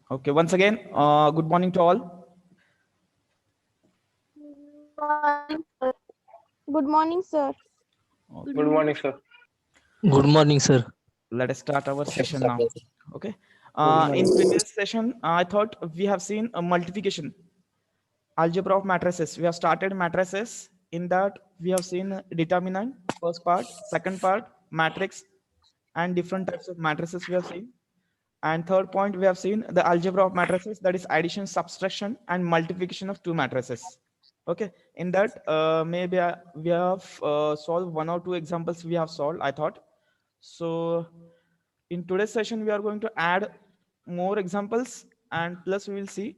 Okay, once again, good morning to all. Good morning, sir. Okay, Good morning, sir. Good morning, sir. let us start our session now. Okay, Good in morning. previous session, I thought we have seen a multiplication, algebra of matrices. We have started matrices. In that, we have seen determinant, first part, second part, matrix, and different types of matrices we have seen. And third point, we have seen the algebra of matrices, that is addition, subtraction, and multiplication of two matrices. Okay, in that, maybe we have solved one or two examples we have solved, I thought. So in today's session, we are going to add more examples, and plus we will see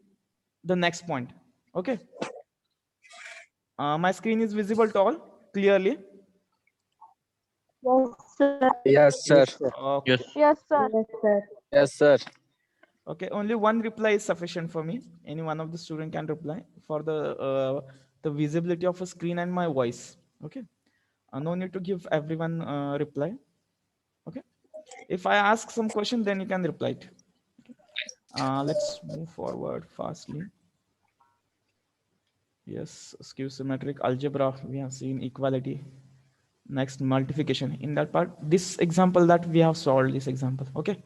the next point. Okay. My screen is visible to all clearly. Yes, sir. Yes, sir. Okay. Yes, sir. Yes, sir. Okay. Only one reply is sufficient for me. Any one of the student can reply for the visibility of a screen and my voice. Okay. No need to give everyone reply. Okay. If I ask some question, then you can reply it. Okay. Let's move forward fastly. Yes, skew symmetric algebra. We have seen equality. Next, multiplication. In that part, this example that we have solved, this example. Okay.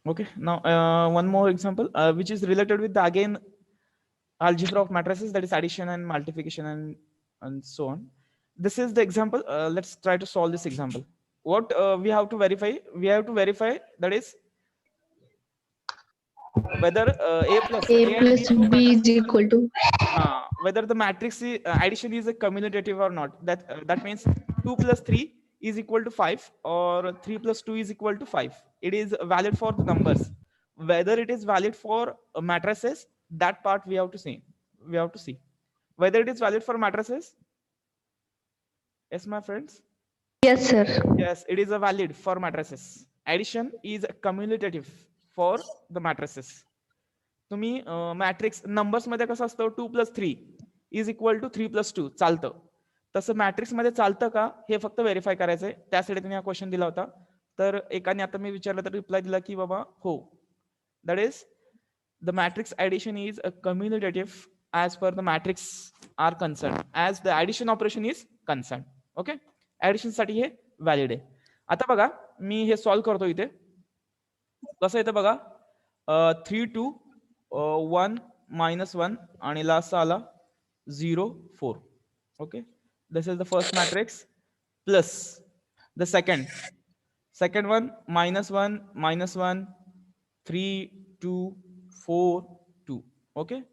Okay. Now, one more example, which is related with the again algebra of matrices, that is addition and multiplication and so on. This is the example. Let's try to solve this example. What we have to verify? We have to verify, that is whether a plus A a and b plus two B is matrices equal to whether the matrix addition is a commutative or not. That means 2 plus 3 is equal to 5, or 3 plus 2 is equal to 5. It is valid for the numbers. Whether it is valid for matrices, that part we have to see. We have to see whether it is valid for matrices. Yes, my friends. yes, sir. Yes, it is a valid for matrices. Addition is commutative for the matrices. तुम्ही matrix numbers मध्ये कसं असतं 2+3 is equal to 3+2 चालतं. तसं matrix मध्ये चालतं का हे फक्त व्हेरीफाय करायचंय. त्यासाठी त्यांनी हा क्वेश्चन दिला होता. तर एकाने आता मी विचारलं तर रिप्लाय दिला की बाबा हो, that is the matrix addition is a commutative as per the matrix are concern, as the addition operation is concern. Okay, addition साठी हे व्हॅलिड आहे. आता बघा मी हे सॉल्व्ह करतो. इथे कसं येतं बघा, 3 2 1 -1 आणि लास्ट आला 0 4. okay, this is the first matrix plus the second one -1 -1 3 2 4 2. okay,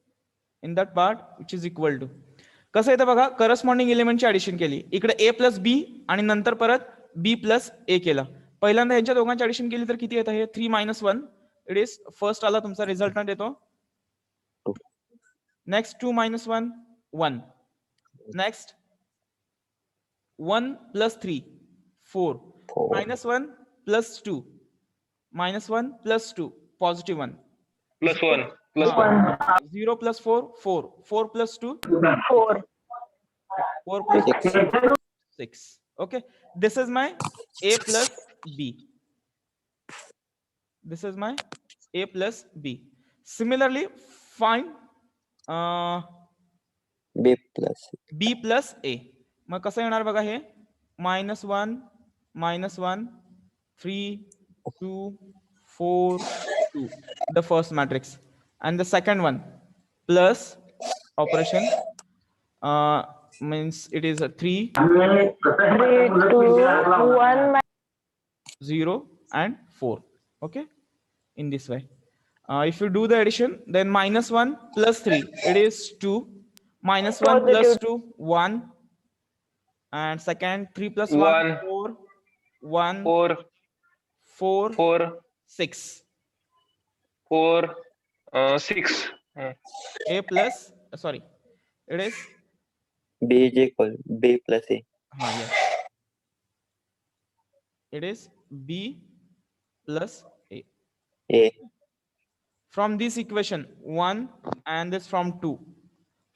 in that part which is equal to कसं येतं बघा, करस्पॉन्डिंग एलिमेंटची ऍडिशन केली. इकडे a प्लस बी आणि नंतर परत b प्लस a केलं. पहिल्यांदा यांच्या दोघांची ऍडिशन केली तर किती येतं हे 3 -1. इट इज फर्स्ट आला तुमचा रिझल्टंट येतो. Next 2 -1 1. Next 1 + 3 4. -1 + 2 -1 + 2 positive 1 +1 +1 0 + 4 4 4 + 2 4. 4 + 6. okay, this is my a plus b. This is my a plus b. Similarly, find b plus a. मग कसं येणार बघा हे -1 -1 3 2 4 2, the first matrix, and the second one plus operation means it is a 3 3, 2, 1. 0 and 4. okay, in this way. If you do the addition, then -1 + 3, it is 2. -1 + 2 1, and second 3 + 1 1 4 1 4 4 4 6. 4 6 a plus sorry, it is B is equal B plus A. yes, it is b plus a. A. From this equation 1 and this from 2,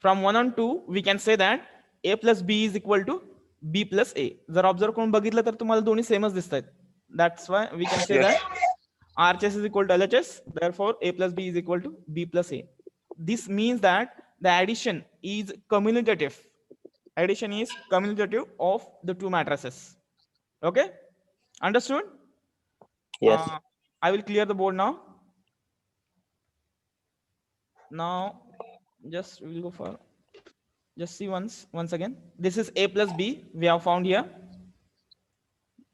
from 1 and 2 we can say that a plus b is equal to b plus a. जर observe करून बघितलं तर तुम्हाला दोन्ही सेमच दिसतात. That's why we can say Yes. that RHS is equal to LHS. Therefore, A plus B is equal to B plus A. This means that the addition is commutative. Addition is commutative of the two matrices. Okay, understood? Yes. I will clear the board now. Now, just we will go for, just see once again. This is A plus B we have found here.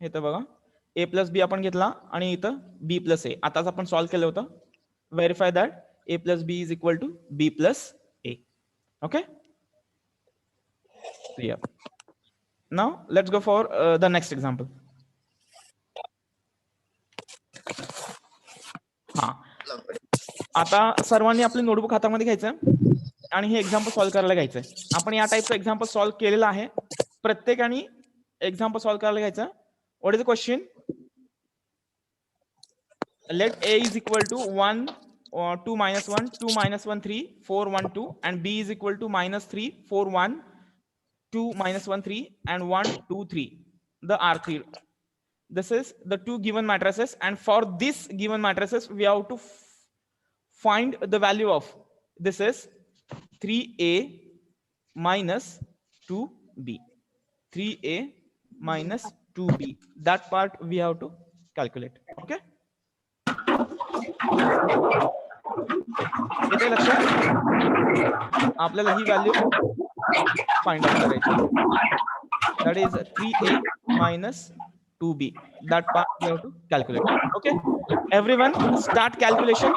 इथं बघा A plus B आपण घेतला आणि इथं B plus A. आताच आपण solve केलं होतं. Verify that A plus B is equal to B plus A. Okay? Clear. Now let's go for the next example. हा, आता सर्वांनी आपली नोटबुक हातामध्ये घ्यायचं आणि हे एक्झाम्पल सॉल्व्ह करायला घ्यायचंय. आपण या टाइपचं एक्झाम्पल सॉल्व्ह केलेलं आहे. प्रत्येकाने एक्झाम्पल सॉल्व्ह करायला घ्यायचं. What is the question? Let A is equal to 1, 2 minus 1, 2 minus 1, 3, 4, 1, 2, and B is equal to minus 3, 4, 1, 2 minus 1, 3, and 1, 2, 3. The R3. This is the two given matrices, and for this given matrices, we have to find the value of. This is 3A minus 2B. 3A minus 2B. That part we have to calculate. Okay? येते लक्षात? आपल्याला ही value find out करायची. That is 3A minus 2B. That part we have to calculate. Okay? Everyone start calculation.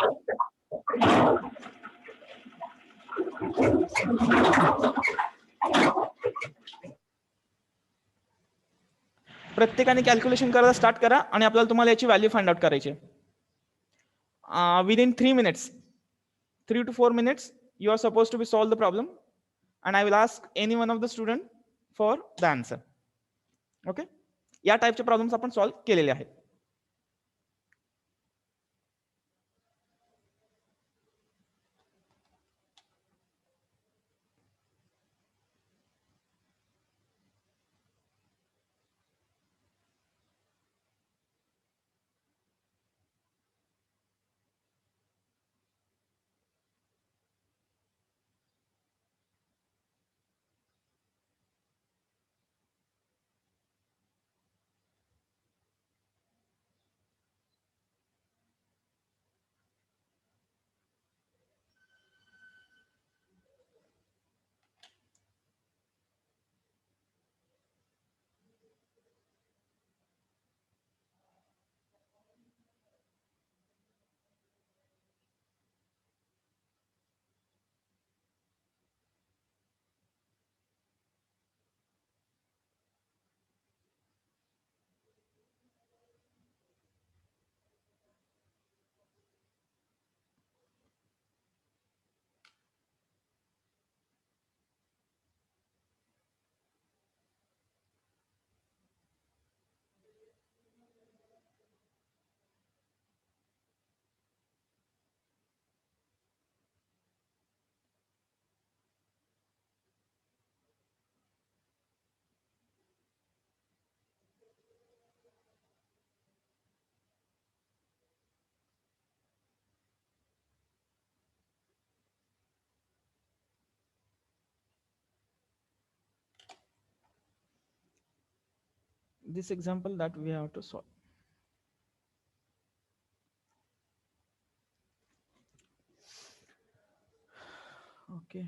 प्रत्येकाने calculation करायला start करा आणि आपल्याला तुम्हाला याची व्हॅल्यू फाइंड आउट करायची. Within 3 minutes, 3 to 4 minutes, you are supposed to be solve the problem, and I will ask any one of the student for the answer. Okay? या टाइपचे problems आपण solve केलेले आहेत. This example that we have to solve. Okay,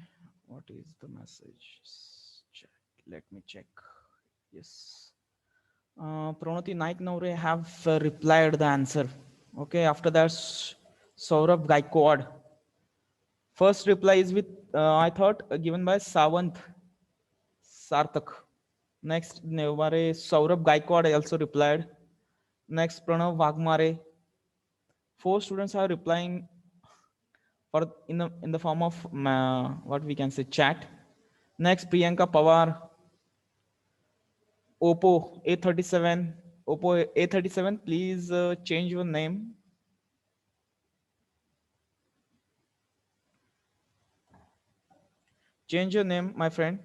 what is the message? Check. Let me check. Yes. Pranati Naik Naure have replied the answer. Okay, after that, Saurabh Gaikwad. First reply is with, I thought, given by Savant Sarthak. Next, Nevare Saurabh Gaikwad also replied. Next, Pranav Vagmare. 4 students are replying for in the form of what we can say chat. Next, Priyanka Pawar. Oppo A37. Oppo A37, please change your name. Change your name, my friend.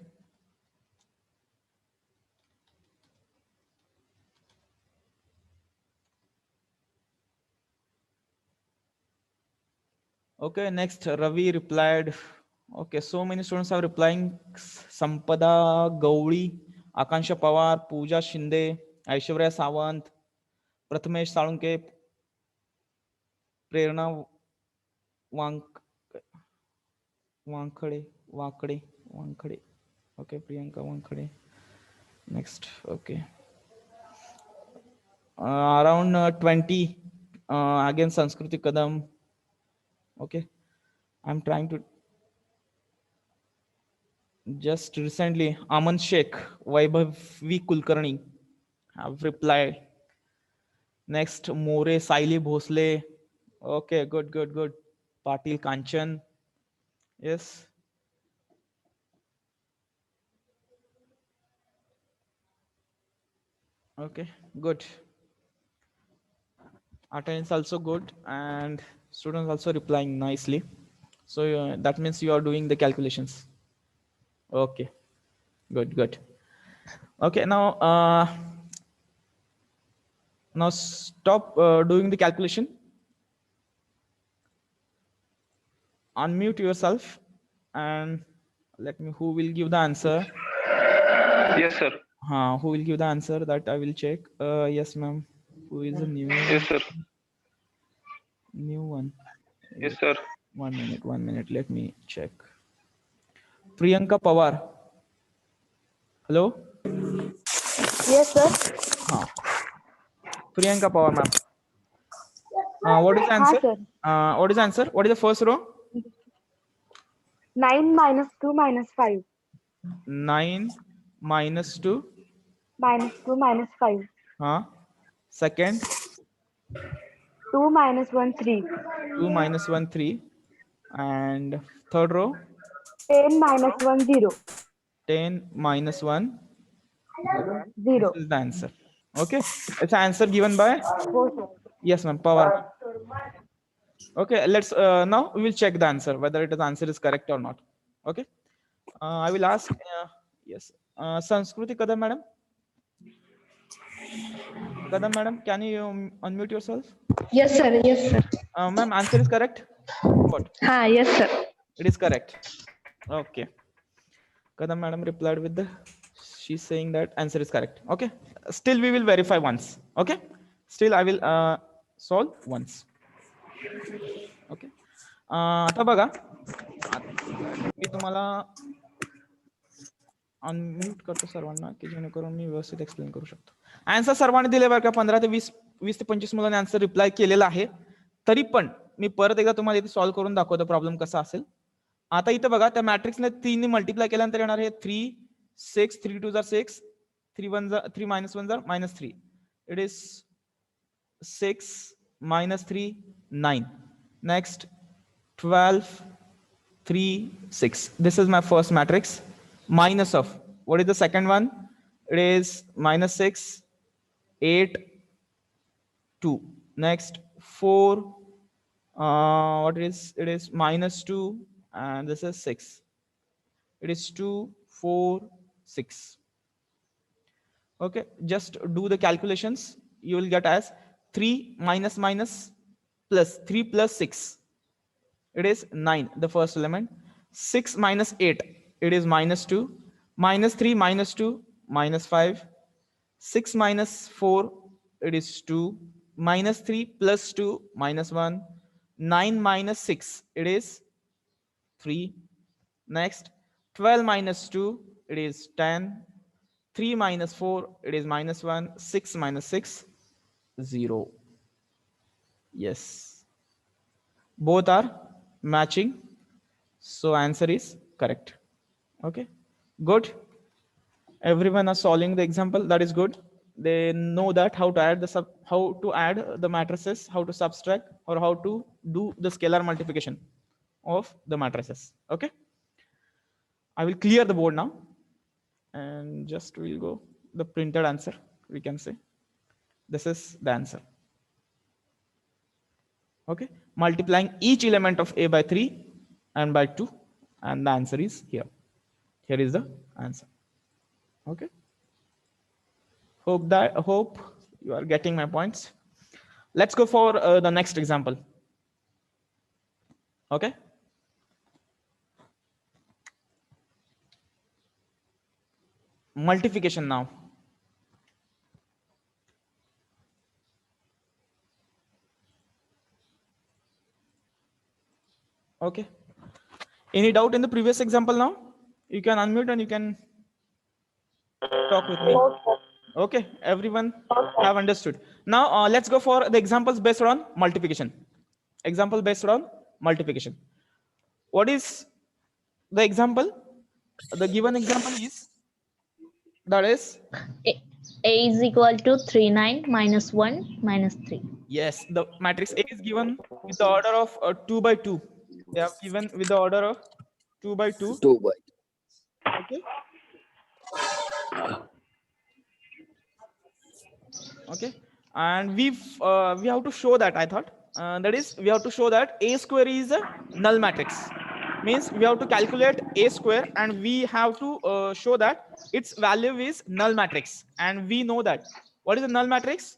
Okay, next Ravi replied. Okay, so many students are replying. Sampada Gauli, Akansha Pawar, Pooja Shinde, Aishwarya Sawant, Prathamesh Salunke, Prerna Wank, Wankhade, Wakade, Wankhade. Okay, Priyanka Wankhade. Next, okay. Around 20. Again, Sanskriti Kadam. Okay, I'm trying to. Just recently, Aman Sheikh, Vaibhav V. Kulkarni have replied. Next, More Saili Bhosle. Okay, good, good, good. Patil Kanchan. Yes. Okay, good. Attendance also good, and students also replying nicely. So that means you are doing the calculations. Okay, good, good. Okay, now stop doing the calculation. Unmute yourself and let me. Who will give the answer? Yes, sir. Who will give the answer? That I will check. Yes, ma'am. Who is the Yes, sir. new one? Yes, sir. 1 minute. 1 minute. Let me check. Priyanka Pawar. Hello. Yes, sir. Priyanka Pawar, ma'am. What is the हाँ answer? sir. What is the answer? What is the first row? 9 minus 2 minus 5 9 minus 2. minus 2 minus 5. Second, 2 minus 1 3. 2 minus 1 3. And third row, 10 minus 1 0. 10 minus 1. This 0. is the answer. Okay, it's an answer given by. Oh, sir. Yes, ma'am. Pawar. Okay, let's now we will check the answer whether the answer is correct or not. Okay, I will ask. Yes, Sanskriti Kadam, madam. Kadam, madam, can you unmute yourself? Yes, sir. Yes, sir. Ma'am, answer is correct. What? Yes, sir. It is correct. Okay. Kadam, madam replied with the. She's saying that answer is correct. Okay. Still, we will verify once. Okay. Still, I will solve once. Okay आता बघा मी तुम्हाला unmute करतो सर्वांना की जेणेकरून मी व्यवस्थित explain करू शकतो. आन्सर सर्वांनी दिले बरं का. 15 ते 20 ते 25 मुलांनी आन्सर रिप्लाय केलेला आहे. तरी पण मी परत एकदा तुम्हाला इथे सॉल्व्ह करून दाखवतो प्रॉब्लेम कसा असेल. आता इथे बघा त्या मॅट्रिक्सने 3 ने मल्टिप्लाय केल्यानंतर येणार आहे 3 6 3 2 6 3 1 3 minus 1 -3. It is 6 minus 3 9. Next 12 3 6. This is my first matrix. Minus of what is the second one? It is minus 6 8 2. Next 4 what it is minus 2 and this is 6. It is 2 4 6. Okay, just do the calculations. You will get as 3 minus minus plus 3 plus 6. It is 9, the first element. 6 minus 8, it is minus 2. Minus 3 minus 2, minus 5. 6 minus 4, it is 2. Minus 3 plus 2, minus 1. 9 minus 6, it is 3. Next, 12 minus 2, it is 10. 3 minus 4, it is minus 1. 6 minus 6, 0. Yes. Both are matching. So answer is correct. Okay. Good. Everyone are solving the example. That is good. They know that how to add the matrices, how to subtract, or how to do the scalar multiplication of the matrices. Okay. I will clear the board now. And just we'll go the printed answer. We can say this is the answer. Okay, multiplying each element of a by 3 and by 2, and the answer is here. Here is the answer. Okay, hope you are getting my points. Let's go for the next example. Okay. Multiplication now. Okay. Any doubt in the previous example now? You can unmute and you can talk with me. Okay, everyone have understood. Now let's go for the examples based on multiplication. Example based on multiplication. What is the example? The given example is, that is, A is equal to 3, 9 minus 1 minus 3. yes, the matrix A is given with the order of 2 by 2. They have given with the order of 2 by 2. 2 by. Okay. Okay, and we have to show that, I thought, that is, we have to show that A square is a null matrix. Means we have to calculate A square and we have to show that its value is null matrix, and we know that what is a null matrix?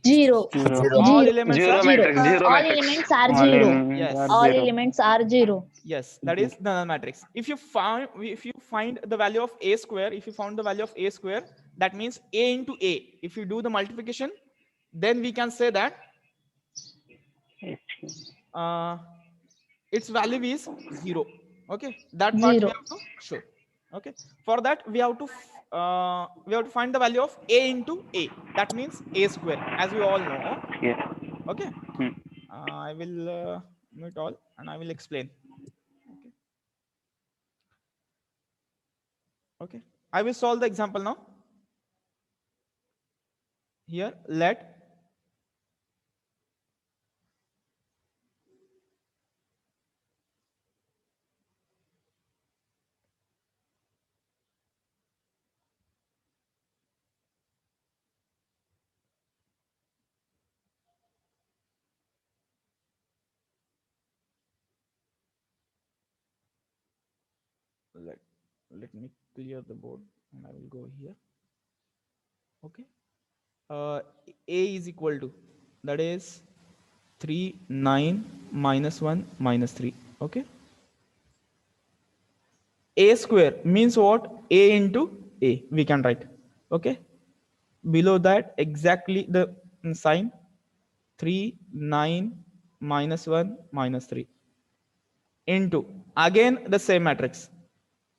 0. Zero. All Zero. elements Zero are matrix. Zero All matrix. elements are All 0. elements Yes. are All zero. elements are 0. Yes, that is the null matrix. If you find the value of A square, if you found the value of A square, that means A into A. If you do the multiplication, then we can say that its value is 0. Okay, that part we 0. have to show. Okay, for that we have to find the value of A into A. That means A square, as we all know. Yeah. Okay. Hmm. I will mute all and I will explain. Okay. Okay, I will solve the example now. Here, let let me clear the board and I will go here. Okay. A is equal to, that is 3, 9 minus 1 minus 3. Okay. A square means what? A into A, we can write. Okay. Below that, exactly the sign, 3, 9 minus 1 minus 3 into, again the same matrix,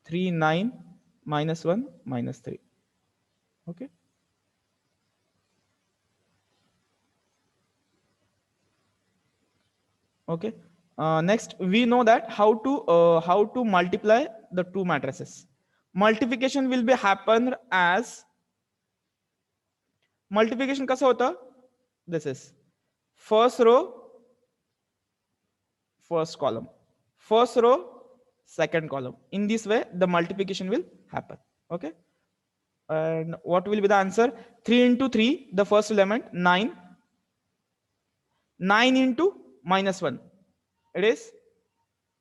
3, 9 minus 1 minus 3. Okay. Okay. Next, we know that how to multiply the two matrices. Multiplication will be happen as, multiplication कसा होता? This is first row, first column, first row, second column. In this way, the multiplication will happen. Okay. And what will be the answer? 3 into 3, the first element, 9. 9 into minus 1, it is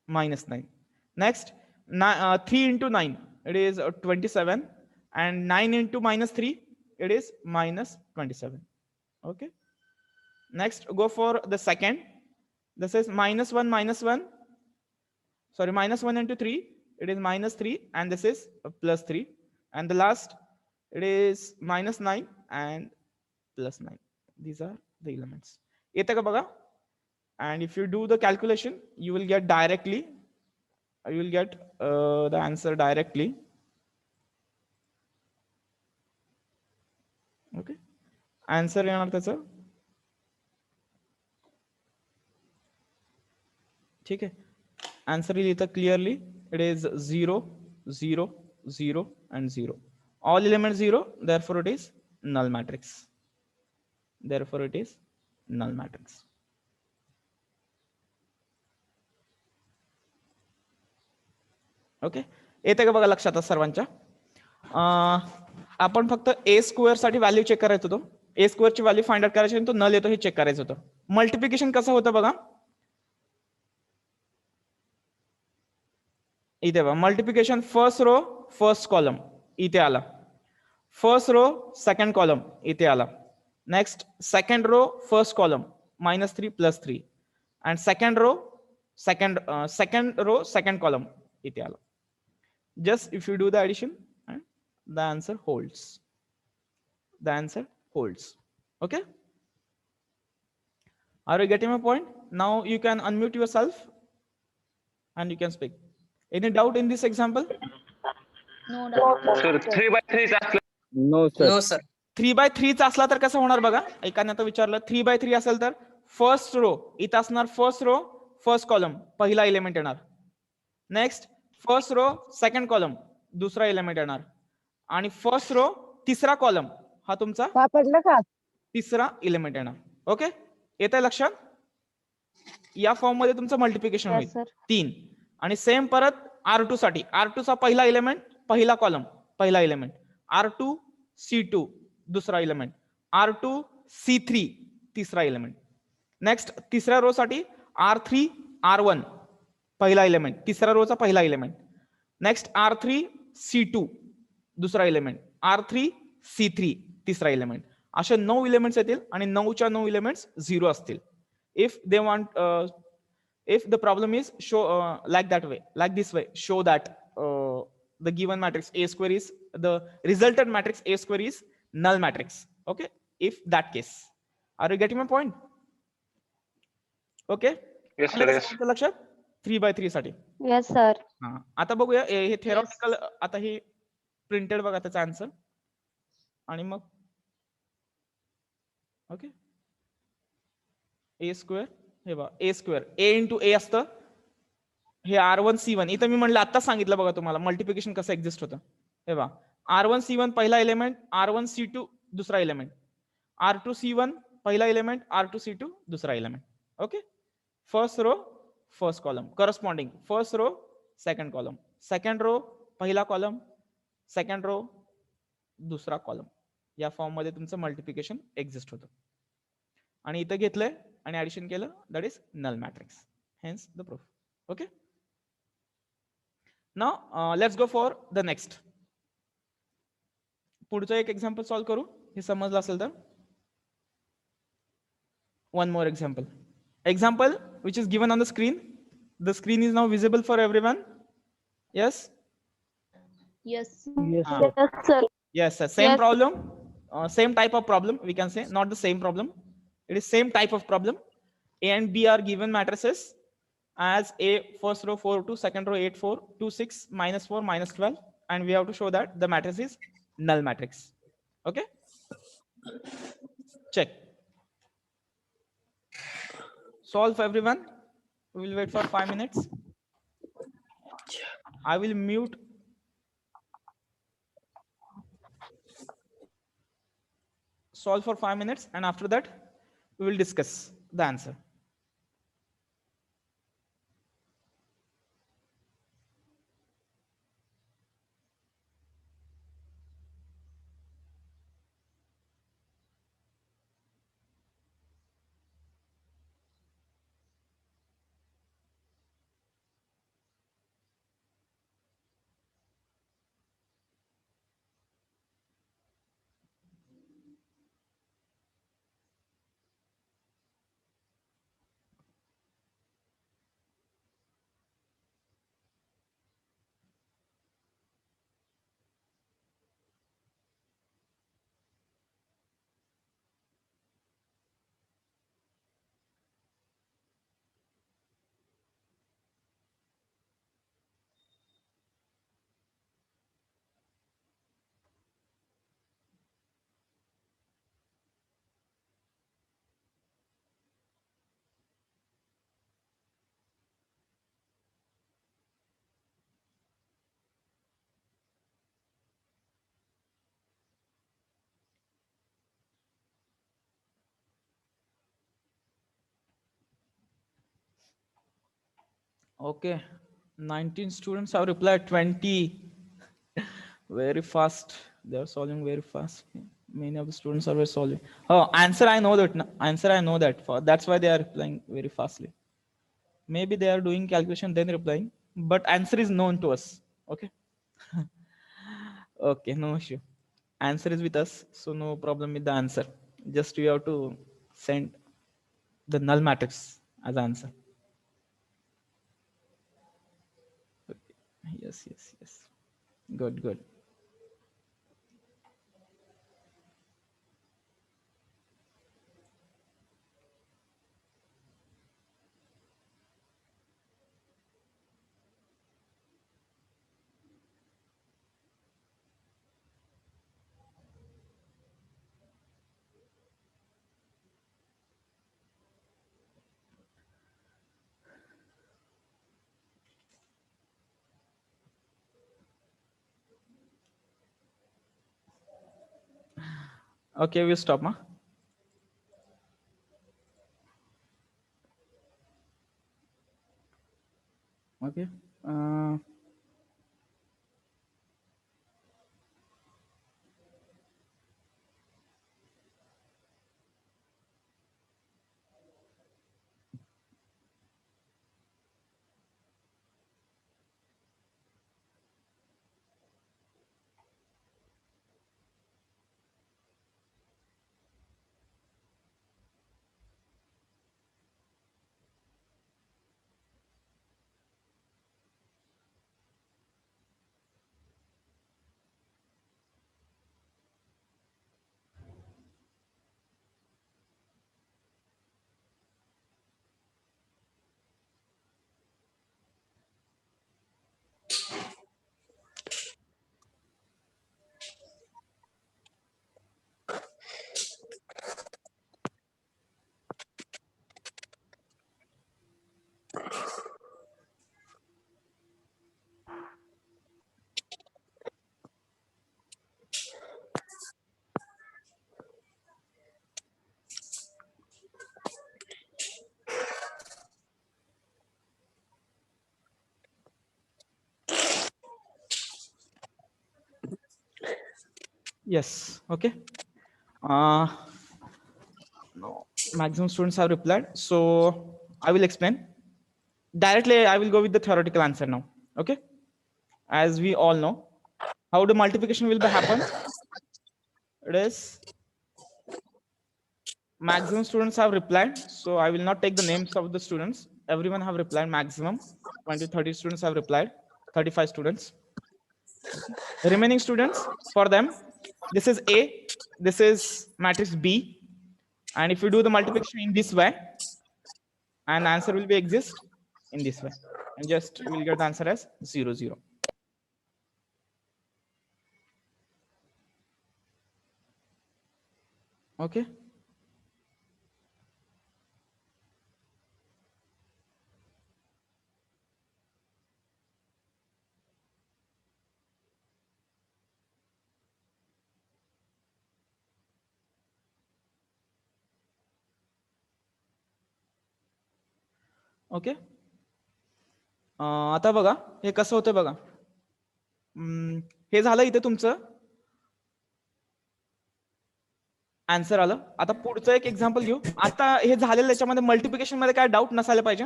minus 9. Next, 3 into 9, it is 27. And 9 into minus 3, it is minus 27. Okay. Next, go for the second. This is minus 1 minus 1. Sorry, minus 1 into 3, it is minus 3. And this is plus 3. And the last, it is minus 9 and plus 9. These are the elements. And if you do the calculation, you will get directly, you will get the answer directly. Okay. Answer येणार त्याचं, ठीक है. Answer येईल इथं clearly. It is 0, 0, 0 and 0. All elements 0, therefore it is null matrix. Therefore it is null matrix. Okay. येते का बघा लक्षात सर्वांच्या? आपण फक्त ए स्क्वेअर साठी व्हॅल्यू चेक करायचं होतं. ए स्क्वेअर ची व्हॅल्यू फाइंड आउट करायची आणि तो नल येतो हे चेक करायचं होतं. मल्टिप्लिकेशन कसं होतं बघा इथे बघा. Multiplication first row first column इथे आला, फर्स्ट रो सेकंड कॉलम इथे आला, next second row first column -3 + 3 and second row second column इथे आलं. Just if you do the addition, and the answer holds. The answer holds. Okay. Are you getting my point? Now you can unmute yourself and you can speak. Any doubt in this example? No doubt. Sir 3/3 असलं No, sir. No, sir. 3/3 असला तर कसं होणार बघा. एकाने आता विचारलं 3/3 असेल तर फर्स्ट रो इथं असणार, फर्स्ट रो फर्स्ट कॉलम पहिला एलिमेंट येणार. Next first row second column दुसरा एलिमेंट येणार, आणि फर्स्ट रो तिसरा कॉलम हा तुमचा सापडलं का? तिसरा एलिमेंट येणार. ओके, येत आहे लक्षात? या फॉर्म मध्ये तुमचं मल्टिप्लिकेशन होईल Yes, sir. 3. आणि सेम परत R2 साठी, R2 चा पहिला एलिमेंट पहिला कॉलम पहिला एलिमेंट, R2 C2 दुसरा एलिमेंट, R2 C3 तिसरा एलिमेंट. नेक्स्ट तिसऱ्या रो साठी R3 R1 पहिला एलिमेंट तिसऱ्या रोचा पहिला एलिमेंट. नेक्स्ट R3 C2 दुसरा एलिमेंट, R3 C3 तिसरा एलिमेंट. असे 9 एलिमेंट्स येतील आणि 9च्या 9 एलिमेंट्स 0 असतील. If they want, if the problem is show like that way, like this way, show that the given matrix A square is the resultant matrix A square is null matrix. Okay, if that case, are you getting my point? Okay. Yes, sir. Yes. लक्षात 3/3 साठी. Yes, sir. हा, आता बघूया हे theoretical. आता हे printed बघा त्याचा answer, आणि मग okay ए square, हे बघा ए स्क्वेअर ए इंटू ए असतं. हे R1 C1 इथं मी म्हणलं आता सांगितलं बघा तुम्हाला मल्टिप्लिकेशन कसं एक्झिस्ट होतं. हे बघा R1 C1 पहिला एलिमेंट, R1 C2 दुसरा एलिमेंट, R2 C1 पहिला एलिमेंट, R2 C2 दुसरा element. Okay, first row first column corresponding, first row second column, second row पहिला कॉलम, सेकंड रो दुसरा कॉलम. या फॉर्म मध्ये तुमचं मल्टिप्लिकेशन एक्झिस्ट होतं. आणि इथं घेतलंय आणि ऍडिशन केलं, that is null matrix. Hence the proof. Okay, now let's go for the next. पुढचं एक एक्झाम्पल सॉल्व्ह करू, हे समजलं असेल तर. One more example. Example which is given on the screen. The screen is now visible for everyone. Yes. Yes. Yes, Ah. sir. Yes, sir. Yes, sir. Same Yes. problem, same type of problem. We can say not the same problem. It is same type of problem. A and B are given matrices as A first row 4 2, second row 8 4 2 6 -4 -12, and we have to show that the matrix is null matrix. Okay. Check. Solve everyone. We will wait for 5 minutes. I will mute. Solve for 5 minutes, and after that we will discuss the answer. Okay, 19 students have replied, 20. Very fast. They are solving very fast. Many of the students are solving. Oh, answer I know that. Answer I know that. That's why they are replying very fastly. Maybe they are doing calculation then replying, but answer is known to us. Okay. Okay, no issue. Answer is with us, so no problem with the answer. Just you have to send the null matrix as answer. Yes. Good. Okay, we'll stop, ma. Okay. Yes. Okay. No, maximum students have replied. So I will explain. Directly, I will go with the theoretical answer now. Okay. As we all know, how the multiplication will be happen. It is maximum students have replied. So I will not take the names of the students. Everyone have replied maximum. 20, 30 students have replied. 35 students. Remaining students, for them, this is A, this is matrix B. And if you do the multiplication in this way, and answer will be exist in this way. And just you will get the answer as 0, 0. Okay. Okay. आता बघा हे कसं होतं बघा. हे झालं इथे तुमचं answer आलं. आता पुढचं एक एक्झाम्पल घेऊ. आता हे झालेलं याच्यामध्ये मल्टिप्लिकेशन मध्ये काय डाऊट नसायला पाहिजे.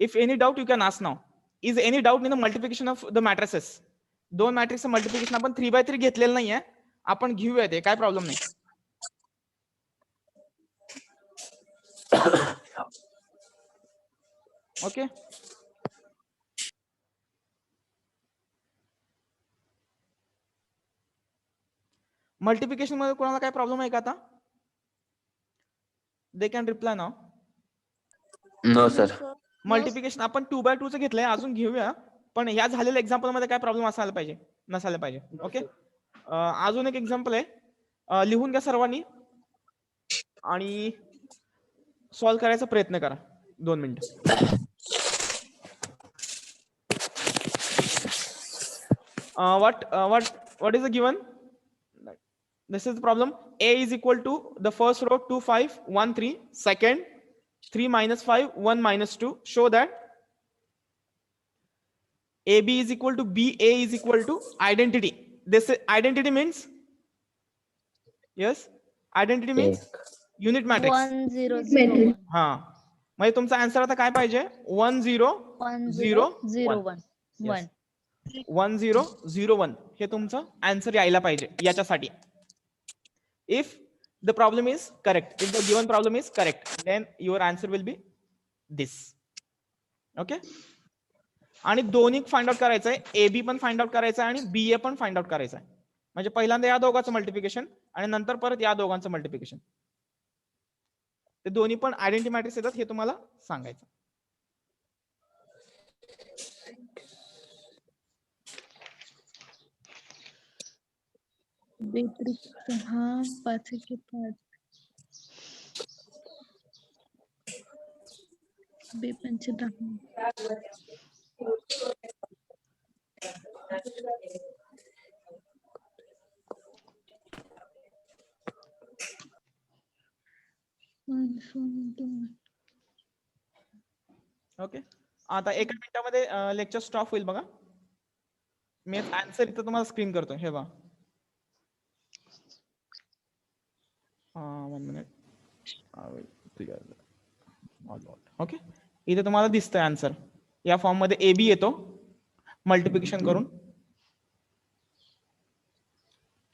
If any doubt you can ask now. Is any doubt in the multiplication of the matrices. दोन मॅट्रिक्सचं मल्टिप्लिकेशन आपण 3/3 घेतलेलं नाहीये. आपण घेऊया ते, काय प्रॉब्लेम नाही. ओके. मल्टिप्लिकेशन मध्ये कोणाला काय प्रॉब्लेम आहे का आता? They can reply now. No sir. Multiplication आपण 2/2 चं घेतलंय, अजून घेऊया. पण ह्या झालेल्या एक्झाम्पल मध्ये काय प्रॉब्लेम असायला पाहिजे, नसायला पाहिजे. ओके. अजून एक एक्झाम्पल आहे, लिहून घ्या सर्वांनी आणि सॉल्व्ह करायचा प्रयत्न करा. 2 मिनिटं. what is the given? This is the problem. A is equal to the first row 2 5 1 3, second 3 minus 5 1 minus 2. Show that AB is equal to BA is equal to identity. This identity means, yes, identity means unit matrix. 1 0 0 1. हा, म्हणजे तुमचा answer आता काय पाहिजे? 1 0 0 0 1 1. 1 0 0 1 हे तुमचं answer यायला पाहिजे याच्यासाठी. If the problem is correct, if the given problem is correct, then your answer will be this. Okay, आणि दोन्ही फाइंड आउट करायचंय, ए बी पण फाइंड आउट करायचं आहे आणि बी ए पण फाइंड आउट करायचं आहे. म्हणजे पहिल्यांदा या दोघांचं मल्टिप्लिकेशन आणि नंतर परत या दोघांचं मल्टिप्लिकेशन. ते दोन्ही पण आयडेंटिटी मॅट्रिक्स येतात हे तुम्हाला सांगायचं. बेत्रिक 6 5 1 5 बेपंच 10 ओके, आता एका मिनिटामध्ये लेक्चर स्टॉप होईल बघा. मी आन्सर इथं तुम्हाला स्क्रीन करतोय, हे बघा. 1 minute. ओके, इथे तुम्हाला दिसतंय आन्सर. या फॉर्म मध्ये ए बी येतो मल्टिप्लिकेशन करून.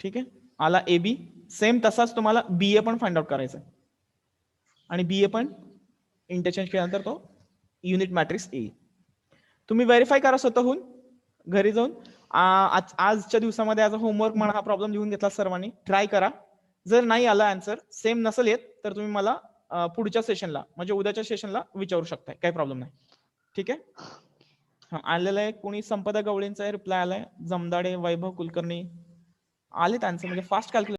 ठीक आहे, आला ए बी. सेम तसाच तुम्हाला बी ए पण फाइंड आउट करायचा आहे आणि बी ए पण इंटरचेंज केल्यानंतर तो युनिट मॅट्रिक्स येईल. तुम्ही व्हेरीफाय करा स्वतःहून घरी जाऊन. आजच्या दिवसामध्ये ॲज अ होमवर्क म्हणा हा प्रॉब्लेम लिहून घेतला सर्वांनी. ट्राय करा. जर नाही आला आन्सर, सेम नसेल येत, तर तुम्ही मला पुढच्या सेशनला म्हणजे उद्याच्या सेशनला विचारू शकताय, काही प्रॉब्लेम नाही. ठीक आहे. हा, आलेलं आहे कोणी संपदा गवळींचा रिप्लाय आलाय. जमदाडे, वैभव कुलकर्णी आले त्यांचं, म्हणजे फास्ट कॅल्क्युलेशन